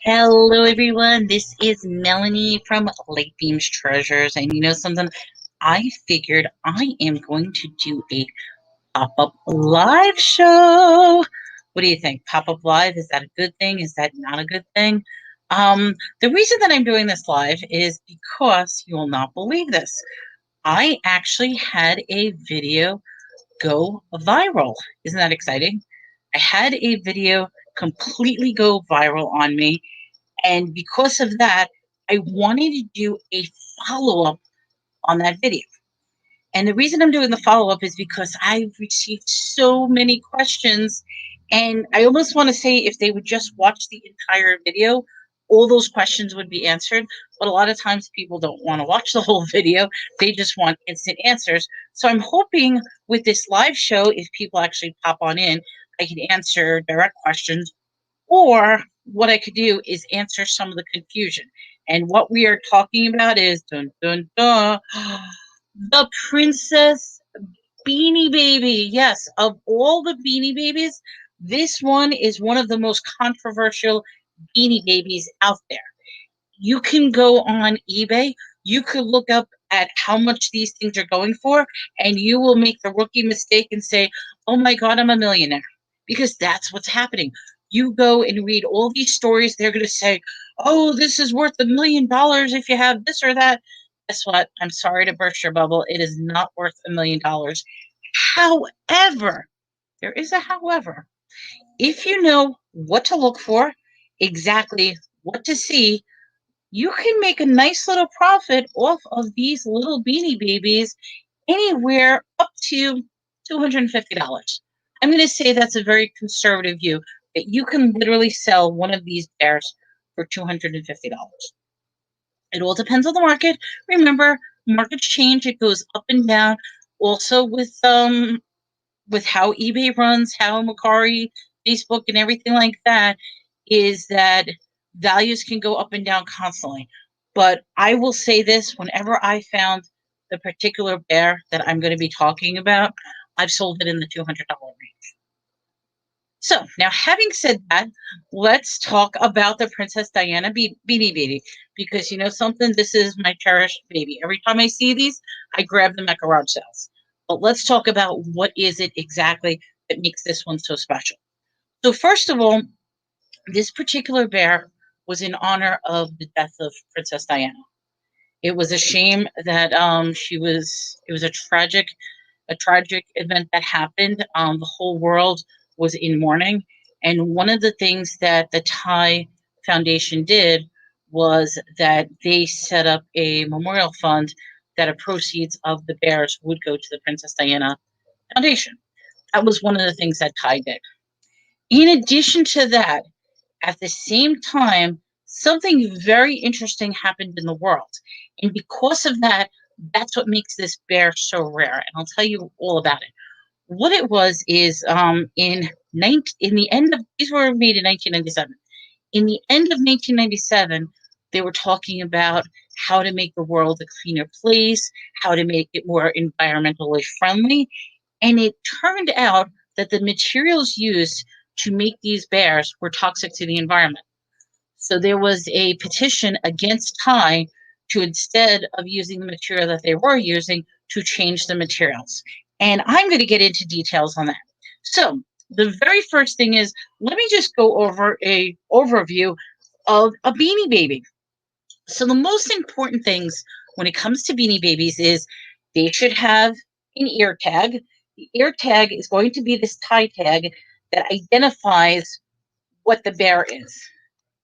Hello, everyone. This is Melanie from Lake Beams Treasures. And you know something? I figured I am going to do a pop up live show. What do you think? Pop up live? Is that a good thing? Is that not a good thing? The reason that I'm doing this live is because you will not believe this. I actually had a video go viral. Isn't that exciting? I had a video completely go viral on me, and because of that, I wanted to do a follow up on that video. And the reason I'm doing the follow up is because I've received so many questions. And I almost want to say if they would just watch the entire video, all those questions would be answered. But a lot of times people don't want to watch the whole video, they just want instant answers. So I'm hoping with this live show, if people actually pop on in, I can answer direct questions, or what I could do is answer some of the confusion. And what we are talking about is dun dun dun, the Princess Beanie Baby. Yes, of all the Beanie Babies, this one is one of the most controversial Beanie Babies out there. You can go on eBay, you could look up at how much these things are going for, and you will make the rookie mistake and say, "Oh my God, I'm a millionaire." Because that's what's happening. You go and read all these stories, they're going to say, "Oh, this is worth $1 million if you have this or that." Guess what? I'm sorry to burst your bubble. It is not worth $1 million. However, there is a however. If you know what to look for, exactly what to see, you can make a nice little profit off of these little Beanie Babies anywhere up to $250. I'm going to say that's a very conservative view, that you can literally sell one of these bears for $250. It all depends on the market. Remember, markets change; it goes up and down. Also, with how eBay runs, how Mercari, Facebook, and everything like that, is that values can go up and down constantly. But I will say this: whenever I found the particular bear that I'm going to be talking about, I've sold it in the $200 range. So now, having said that, let's talk about the Princess Diana Beanie Baby, because you know something, this is my cherished baby. Every time I see these, I grab them at garage sales. But let's talk about what is it exactly that makes this one so special. So first of all, this particular bear was in honor of the death of Princess Diana. It was a shame that she was. It was a tragic event that happened. The whole world was in mourning. And one of the things that the Thai Foundation did was that they set up a memorial fund that a proceeds of the bears would go to the Princess Diana Foundation. That was one of the things that Thai did. In addition to that, at the same time, something very interesting happened in the world. And because of that, that's what makes this bear so rare. And I'll tell you all about it. What it was is in the end of these were made in 1997. In the end of 1997, they were talking about how to make the world a cleaner place, how to make it more environmentally friendly, and it turned out that the materials used to make these bears were toxic to the environment. So there was a petition against Thai to, instead of using the material that they were using, to change the materials. And I'm going to get into details on that. So the very first thing is, let me just go over a overview of a Beanie Baby. So the most important things when it comes to Beanie Babies is they should have an ear tag. The ear tag is going to be this tie tag that identifies what the bear is.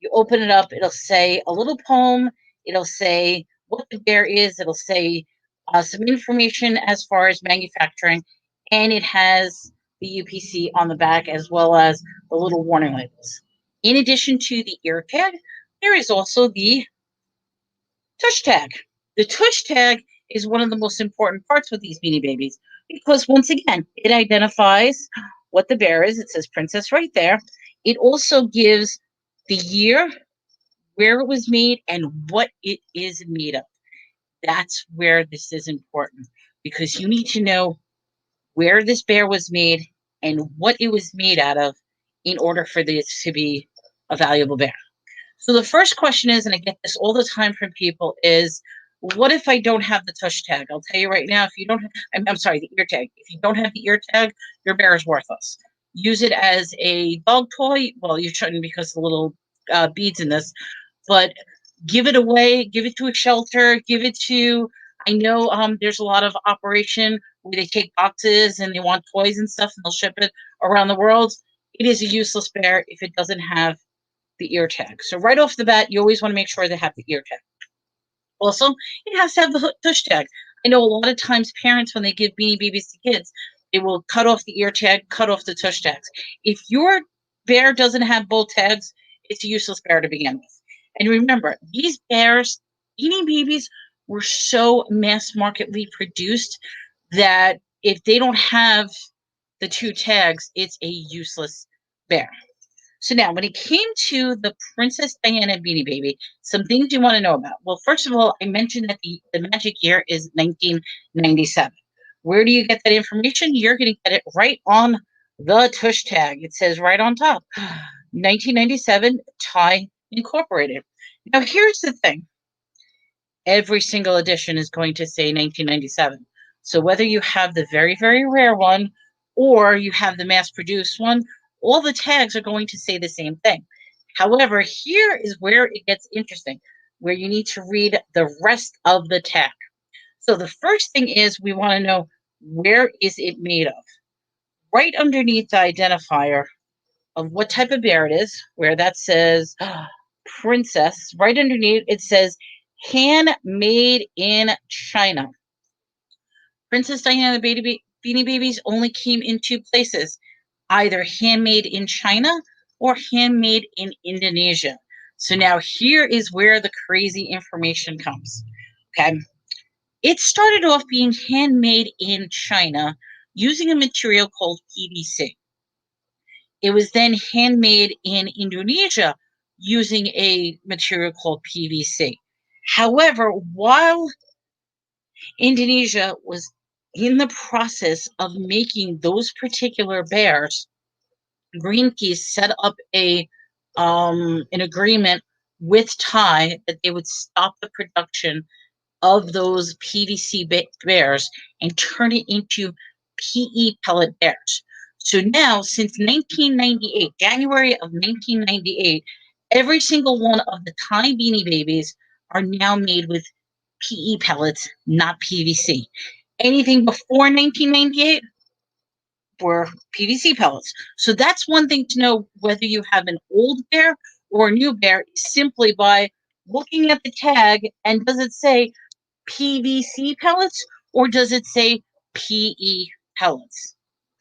You open it up, it'll say a little poem, it'll say what the bear is, it'll say some information as far as manufacturing, and it has the UPC on the back as well as the little warning labels. In addition to the ear tag, there is also the tush tag. The tush tag is one of the most important parts with these Beanie Babies because, once again, it identifies what the bear is. It says princess right there. It also gives the year, where it was made, and what it is made of. That's where this is important, because you need to know where this bear was made and what it was made out of in order for this to be a valuable bear. So the first question is, and I get this all the time from people, is what if I don't have the tush tag? I'll tell you right now, if you don't have, I'm sorry, the ear tag. If you don't have the ear tag, your bear is worthless. Use it as a dog toy. Well, you shouldn't because the little beads in this, but give it away, give it to a shelter, give it to, I know there's a lot of operation where they take boxes and they want toys and stuff and they'll ship it around the world. It is a useless bear if it doesn't have the ear tag. So right off the bat, you always want to make sure they have the ear tag. Also, it has to have the tush tag. I know a lot of times parents, when they give Beanie Babies to kids, they will cut off the ear tag, cut off the tush tags. If your bear doesn't have both tags, it's a useless bear to begin with. And remember, these bears, Beanie Babies, were so mass marketly produced that if they don't have the two tags, it's a useless bear. So now, when it came to the Princess Diana Beanie Baby, some things you want to know about. Well, first of all, I mentioned that the magic year is 1997. Where do you get that information? You're going to get it right on the tush tag. It says right on top, 1997 Tie Incorporated. Now, here's the thing. Every single edition is going to say 1997. So whether you have the very, very rare one or you have the mass-produced one, all the tags are going to say the same thing. However, here is where it gets interesting, where you need to read the rest of the tag. So the first thing is we want to know, where is it made of? Right underneath the identifier of what type of bear it is, where that says Princess, right underneath it says handmade in China. Princess Diana Beanie Babies only came in two places, either handmade in China or handmade in Indonesia. So now here is where the crazy information comes. Okay. It started off being handmade in China using a material called PVC. It was then handmade in Indonesia using a material called PVC. However, while Indonesia was in the process of making those particular bears, Greenpeace set up an agreement with Thai that they would stop the production of those PVC bears and turn it into PE pellet bears. So now, since 1998, January of 1998, every single one of the Thai Beanie Babies are now made with PE pellets, not PVC. Anything before 1998 were PVC pellets. So that's one thing to know, whether you have an old bear or a new bear, simply by looking at the tag, and does it say PVC pellets or does it say PE pellets?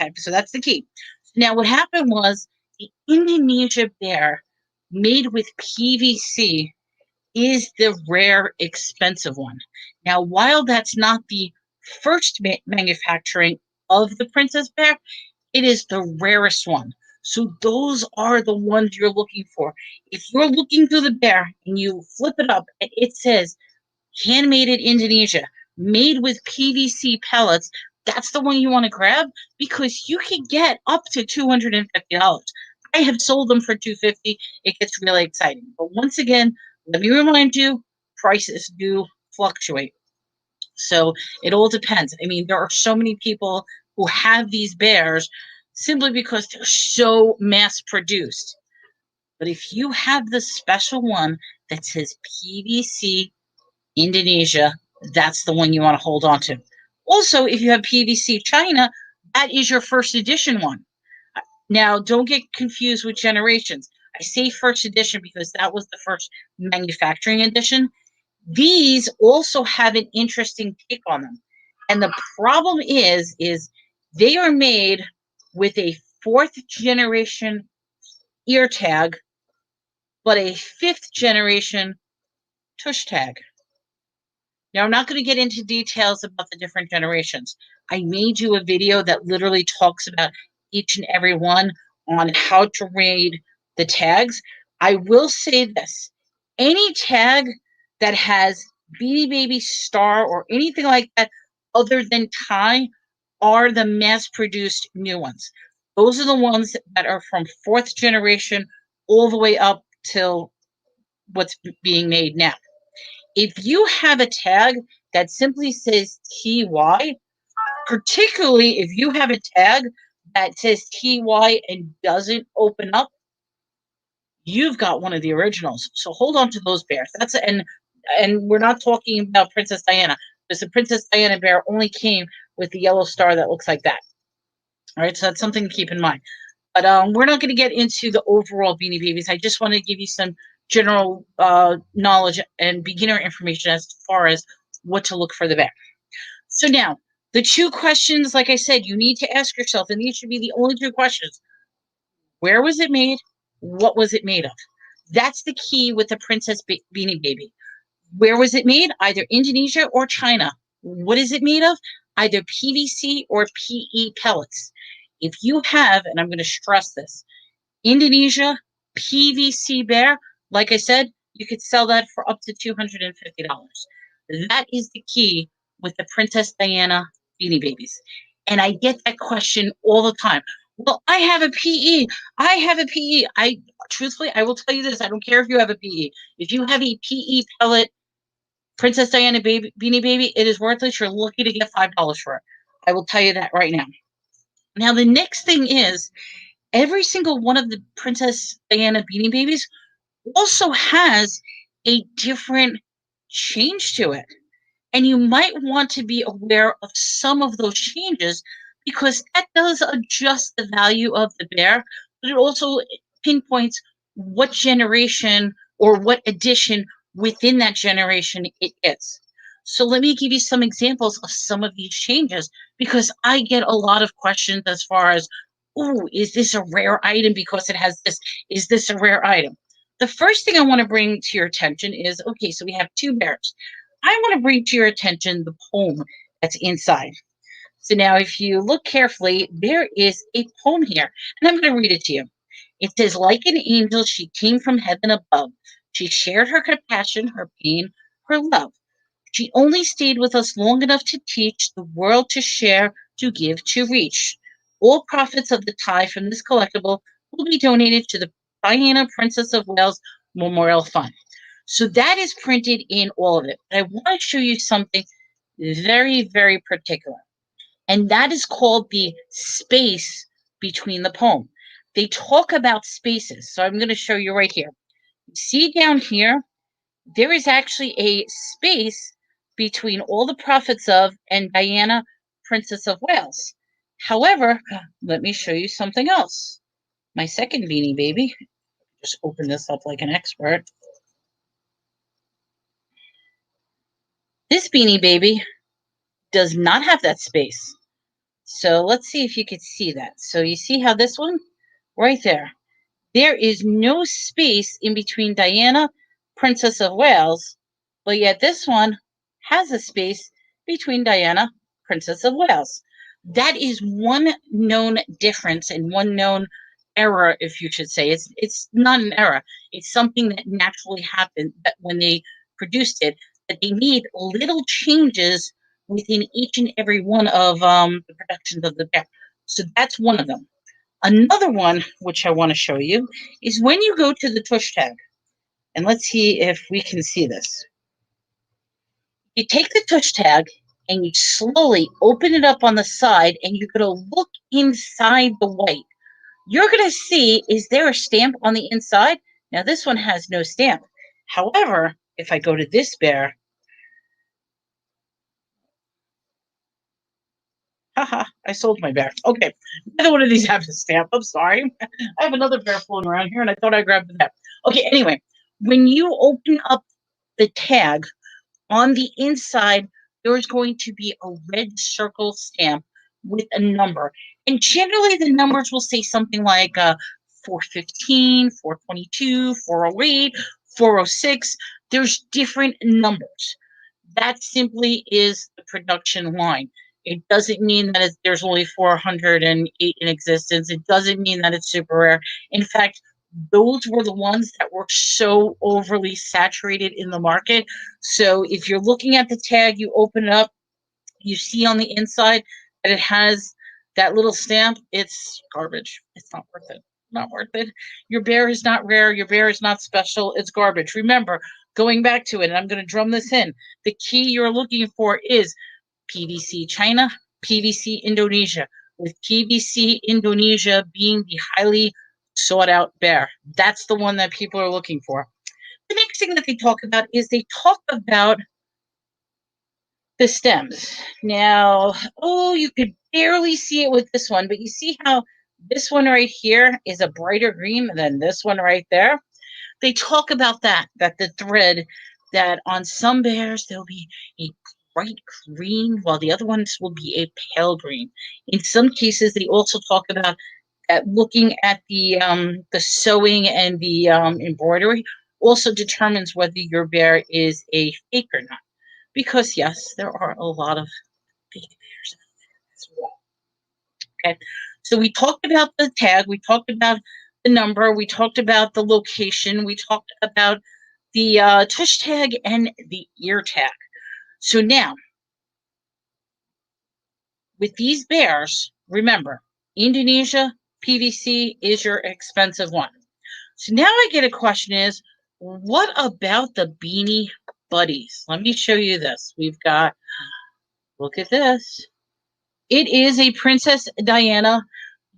Okay, so that's the key. Now, what happened was the Indonesia bear made with PVC is the rare, expensive one. Now, while that's not the first manufacturing of the Princess Bear, it is the rarest one. So those are the ones you're looking for. If you're looking through the bear and you flip it up and it says handmade in Indonesia, made with PVC pellets, that's the one you want to grab, because you can get up to $250. I have sold them for $250. It gets really exciting. But once again, let me remind you, prices do fluctuate. So it all depends. I mean, there are so many people who have these bears simply because they're so mass produced. But if you have the special one that says PVC Indonesia, that's the one you want to hold on to. Also, if you have PVC China, that is your first edition one. Now, don't get confused with generations. I say first edition because that was the first manufacturing edition. These also have an interesting take on them. And the problem is they are made with a fourth generation ear tag, but a fifth generation tush tag. Now, I'm not going to get into details about the different generations. I made you a video that literally talks about each and every one on how to read the tags. I will say this. Any tag that has Beanie Baby Star or anything like that other than Thai are the mass-produced new ones. Those are the ones that are from fourth generation all the way up till what's being made now. If you have a tag that simply says TY, particularly if you have a tag that says TY and doesn't open up, you've got one of the originals. So hold on to those bears. And we're not talking about Princess Diana, because the Princess Diana bear only came with the yellow star that looks like that. All right, so that's something to keep in mind. But we're not going to get into the overall Beanie Babies. I just want to give you some general knowledge and beginner information as far as what to look for the bear. So now, the two questions, like I said, you need to ask yourself, and these should be the only two questions. Where was it made? What was it made of? That's the key with the Princess Beanie Baby. Where was it made? Either Indonesia or China. What is it made of? Either PVC or PE pellets. If you have, and I'm going to stress this, Indonesia PVC bear, like I said, you could sell that for up to $250. That is the key with the Princess Diana Beanie Babies. And I get that question all the time. Well, I have a PE. I have a PE. Truthfully, I will tell you this. I don't care if you have a PE. If you have a PE pellet Princess Diana Beanie Baby, it is worthless. You're lucky to get $5 for it. I will tell you that right now. Now, the next thing is every single one of the Princess Diana Beanie Babies also has a different change to it. And you might want to be aware of some of those changes because that does adjust the value of the bear, but it also pinpoints what generation or what edition within that generation it is. So let me give you some examples of some of these changes because I get a lot of questions as far as, oh, is this a rare item because it has this? Is this a rare item? The first thing I want to bring to your attention is, okay, so we have two bears. I want to bring to your attention the poem that's inside. So now if you look carefully, there is a poem here, and I'm going to read it to you. It says, like an angel, she came from heaven above. She shared her compassion, her pain, her love. She only stayed with us long enough to teach the world to share, to give, to reach. All profits of the tie from this collectible will be donated to the Diana Princess of Wales Memorial Fund. So that is printed in all of it. But I want to show you something very, very particular. And that is called the space between the poem. They talk about spaces. So I'm going to show you right here. See down here, there is actually a space between all the prophets of and Diana, Princess of Wales. However, let me show you something else. My second Beanie Baby, just open this up like an expert. This Beanie Baby does not have that space. So let's see if you could see that. So you see how this one, right there, there is no space in between Diana, Princess of Wales, but yet this one has a space between Diana, Princess of Wales. That is one known difference and one known error, if you should say. It's not an error. It's something that naturally happened that when they produced it, that they made little changes within each and every one of the productions of the bear. So that's one of them. Another one, which I want to show you, is when you go to the tush tag, and let's see if we can see this. You take the tush tag and you slowly open it up on the side, and you're going to look inside the white. You're going to see, is there a stamp on the inside? Now, this one has no stamp. However, if I go to this bear, haha, I sold my bear. Okay, neither one of these have a stamp. I'm sorry. I have another bear floating around here, and I thought I grabbed the bear. Okay, anyway, when you open up the tag on the inside, there's going to be a red circle stamp with a number. And generally, the numbers will say something like 415, 422, 408, 406. There's different numbers. That simply is the production line. It doesn't mean that there's only 408 in existence. It doesn't mean that it's super rare. In fact, those were the ones that were so overly saturated in the market. So if you're looking at the tag, you open it up, you see on the inside that it has that little stamp. It's garbage. It's not worth it. not worth it. Your bear is not rare. Your bear is not special. It's garbage. Remember, going back to it, and I'm going to drum this in, the key you're looking for is PVC China, PVC Indonesia, with PVC Indonesia being the highly sought out bear. That's the one that people are looking for. The next thing that they talk about is they talk about the stems. Now, oh, you could barely see it with this one, but you see how this one right here is a brighter green than this one right there? They talk about that the thread, that on some bears, there'll be a bright green, while the other ones will be a pale green. In some cases, they also talk about that looking at the sewing and the embroidery also determines whether your bear is a fake or not. Because yes, there are a lot of fake bears out there as well. Okay, so we talked about the tag, we talked about the number, we talked about the location, we talked about the tush tag and the ear tag. So now, with these bears, remember, Indonesia PVC is your expensive one. So now I get a question is, what about the Beanie Buddies? Let me show you this. We've got, look at this. It is a Princess Diana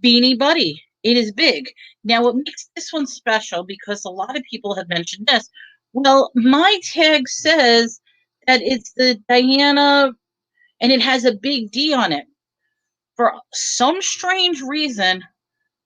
Beanie Buddy. It is big. Now, what makes this one special, because a lot of people have mentioned this, well, my tag says that it's the Diana, and it has a big D on it. For some strange reason,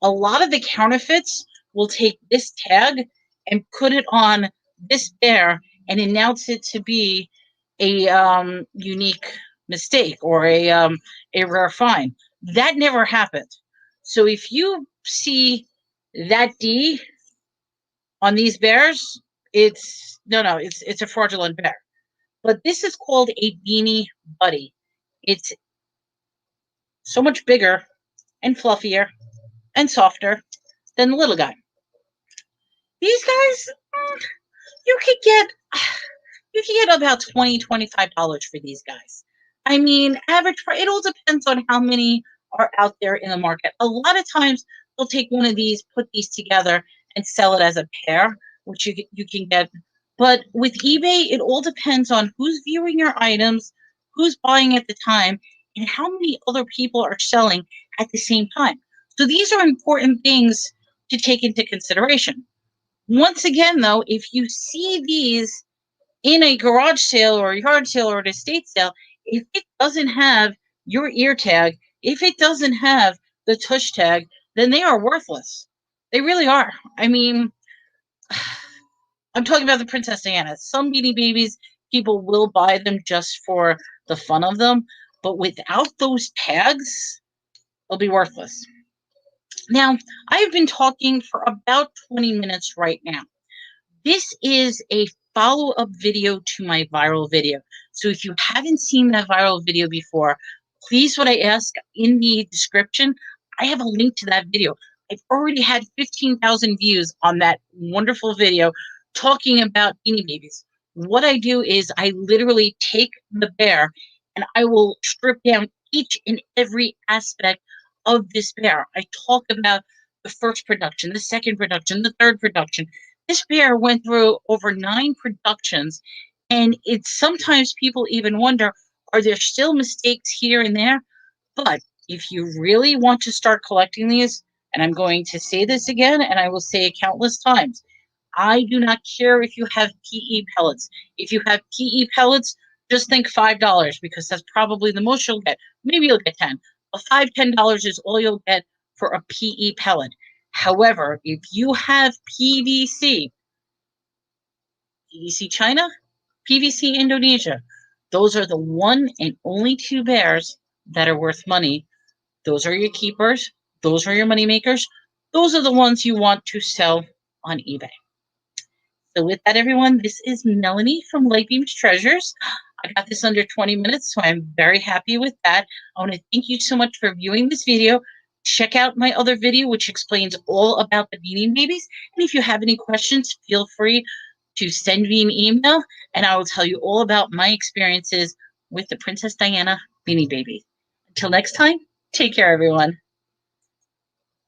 a lot of the counterfeits will take this tag and put it on this bear and announce it to be a unique mistake or a rare find. That never happened. So if you see that D on these bears, it's it's a fraudulent bear. But this is called a Beanie Buddy. It's so much bigger and fluffier and softer than the little guy. These guys, you could get about $20-$25 for these guys. I mean, average price. It all depends on how many are out there in the market. A lot of times they'll take one of these, put these together, and sell it as a pair, which you can get. But with eBay, it all depends on who's viewing your items, who's buying at the time, and how many other people are selling at the same time. So these are important things to take into consideration. Once again, though, if you see these in a garage sale or a yard sale or an estate sale, if it doesn't have your ear tag, if it doesn't have the tush tag, then they are worthless. They really are. I mean, I'm talking about the Princess Diana. Some Beanie Babies, people will buy them just for the fun of them, but without those tags, they'll be worthless. Now, I've been talking for about 20 minutes right now. This is a follow-up video to my viral video. So if you haven't seen that viral video before, please, what I ask in the description, I have a link to that video. I've already had 15,000 views on that wonderful video talking about Beanie Babies. What I do is I literally take the bear and I will strip down each and every aspect of this bear. I talk about the first production, the second production, the third production. This bear went through over 9 productions, and it's sometimes people even wonder, are there still mistakes here and there? But if you really want to start collecting these, and I'm going to say this again, and I will say it countless times, I do not care if you have PE pellets. If you have PE pellets, just think $5 because that's probably the most you'll get. Maybe you'll get 10. But $10 is all you'll get for a PE pellet. However, if you have PVC China, PVC Indonesia, those are the one and only 2 bears that are worth money. Those are your keepers. Those are your money makers. Those are the ones you want to sell on eBay. So with that, everyone, this is Melanie from Lightbeam's Treasures. I got this under 20 minutes, so I'm very happy with that. I want to thank you so much for viewing this video. Check out my other video, which explains all about the Beanie Babies. And if you have any questions, feel free to send me an email, and I will tell you all about my experiences with the Princess Diana Beanie Baby. Until next time, take care, everyone.